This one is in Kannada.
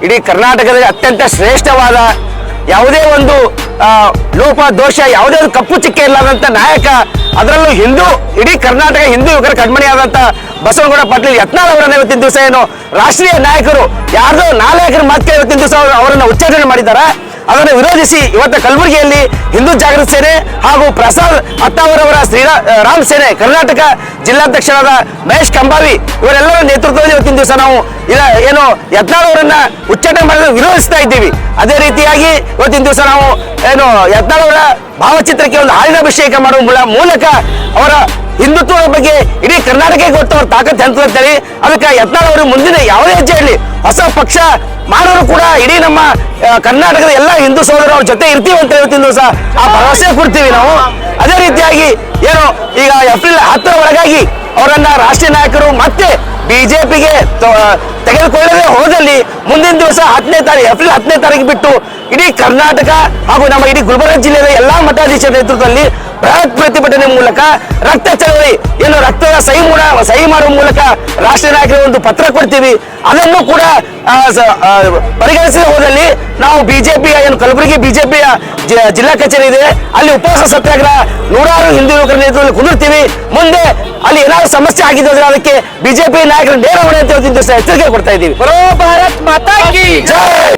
ಇಡೀ ಕರ್ನಾಟಕದಲ್ಲಿ ಅತ್ಯಂತ ಶ್ರೇಷ್ಠವಾದ ಯಾವುದೇ ಒಂದು ಲೋಪ ದೋಷ ಯಾವುದೇ ಒಂದು ಕಪ್ಪು ಚಿಕ್ಕೆ ಇಲ್ಲದಂತ ನಾಯಕ, ಅದರಲ್ಲೂ ಹಿಂದೂ, ಇಡೀ ಕರ್ನಾಟಕ ಹಿಂದೂ ಯುವಕರ ಕಣ್ಮಣಿಯಾದಂತ ಬಸವನಗೌಡ ಪಾಟೀಲ್ ಯತ್ನಾಳ್ ಅವರನ್ನ ಇವತ್ತಿನ ದಿವಸ ಏನು ರಾಷ್ಟ್ರೀಯ ನಾಯಕರು ಯಾರ್ದೋ ನಾಯಕರ ಮಾತು ಇವತ್ತಿನ ದಿವಸ ಅವರನ್ನ ಉಚ್ಚಾಟನೆ ಮಾಡಿದ್ದಾರೆ. ಅದನ್ನು ವಿರೋಧಿಸಿ ಇವತ್ತು ಕಲಬುರಗಿಯಲ್ಲಿ ಹಿಂದೂ ಜಾಗೃತಿ ಸೇನೆ ಹಾಗೂ ಪ್ರಸಾದ್ ಅತ್ತಾವರವರ ಶ್ರೀರಾಮ್ ಸೇನೆ ಕರ್ನಾಟಕ ಜಿಲ್ಲಾಧ್ಯಕ್ಷರಾದ ಮಹೇಶ್ ಕಂಬಾವಿ ಇವರೆಲ್ಲರ ನೇತೃತ್ವದಲ್ಲಿ ಇವತ್ತಿನ ದಿವಸ ನಾವು ಏನು ಯತ್ನಾಳ್ ಅವರನ್ನ ಉಚ್ಚಾಟನೆ ಮಾಡೋದನ್ನು ವಿರೋಧಿಸ್ತಾ ಇದ್ದೀವಿ. ಅದೇ ರೀತಿಯಾಗಿ ಇವತ್ತಿನ ದಿವಸ ನಾವು ಏನು ಯತ್ನಾಳ್ ಅವರ ಭಾವಚಿತ್ರಕ್ಕೆ ಒಂದು ಹಾಲಿನ ಅಭಿಷೇಕ ಮಾಡುವ ಮೂಲಕ ಅವರ ಹಿಂದುತ್ವದ ಬಗ್ಗೆ ಇಡೀ ಕರ್ನಾಟಕಕ್ಕೆ ಗೊತ್ತು ಅವ್ರ ತಾಕತ್ ಅಂತೇಳಿ ಅದಕ್ಕೆ ಯತ್ನಾಳ್ ಅವರು ಮುಂದಿನ ಯಾವುದೇ ಹೆಜ್ಜೆ ಹೇಳಿ ಹೊಸ ಪಕ್ಷ ಮಾಡೋರು ಕೂಡ ಇಡೀ ನಮ್ಮ ಕರ್ನಾಟಕದ ಎಲ್ಲ ಹಿಂದೂ ಸಹೋದರ ಅವ್ರ ಜೊತೆ ಇರ್ತೀವಿ ಅಂತ ಇವತ್ತಿನ ದಿವಸ ಆ ಭರವಸೆ ಕೊಡ್ತೀವಿ ನಾವು. ಅದೇ ರೀತಿಯಾಗಿ ಏನು ಈಗ ಏಪ್ರಿಲ್ 10 ಒಳಗಾಗಿ ಅವರನ್ನ ರಾಷ್ಟ್ರೀಯ ನಾಯಕರು ಮತ್ತೆ ಬಿಜೆಪಿಗೆ ತೆಗೆದುಕೊಳ್ಳದೆ ಹೋದಲ್ಲಿ ಮುಂದಿನ ದಿವಸ ಏಪ್ರಿಲ್ 10ನೇ ತಾರೀಕು ಬಿಟ್ಟು ಇಡೀ ಕರ್ನಾಟಕ ಹಾಗೂ ನಮ್ಮ ಇಡೀ ಗುಲ್ಬರ್ಗ ಜಿಲ್ಲೆಯ ಎಲ್ಲಾ ಮಠಾಧೀಶರ ನೇತೃತ್ವದಲ್ಲಿ ಬೃಹತ್ ಪ್ರತಿಭಟನೆ ಮೂಲಕ ರಕ್ತ ಚಳವಳಿ ಏನು ರಕ್ತದ ಸಹಿ ಮಾಡುವ ಮೂಲಕ ರಾಷ್ಟ್ರೀಯ ನಾಯಕರಿಗೆ ಒಂದು ಪತ್ರ ಕೊಡ್ತೀವಿ. ಅದನ್ನು ಕೂಡ ಪರಿಗಣಿಸದೆ ಹೋದಲ್ಲಿ ನಾವು ಬಿಜೆಪಿಯ ಏನು ಕಲಬುರಗಿ ಬಿಜೆಪಿಯ ಜಿಲ್ಲಾ ಕಚೇರಿ ಇದೆ, ಅಲ್ಲಿ ಉಪವಾಸ ಸತ್ಯಾಗ್ರಹ ನೂರಾರು ಹಿಂದೂ ಯುವಕರ ನೇತೃತ್ವದಲ್ಲಿ ಕುದುರ್ತೀವಿ. ಮುಂದೆ ಅಲ್ಲಿ ಏನಾದ್ರು ಸಮಸ್ಯೆ ಆಗಿದ್ರೆ ಅದಕ್ಕೆ ಬಿಜೆಪಿ ನಾಯಕರು ನೇರ ಹೊಣೆ ಅಂತ ಎಚ್ಚರಿಕೆ ಕೊಡ್ತಾ ಇದ್ದೀವಿ. ಭಾರತ್ ಮಾತಾ ಕಿ ಜೈ.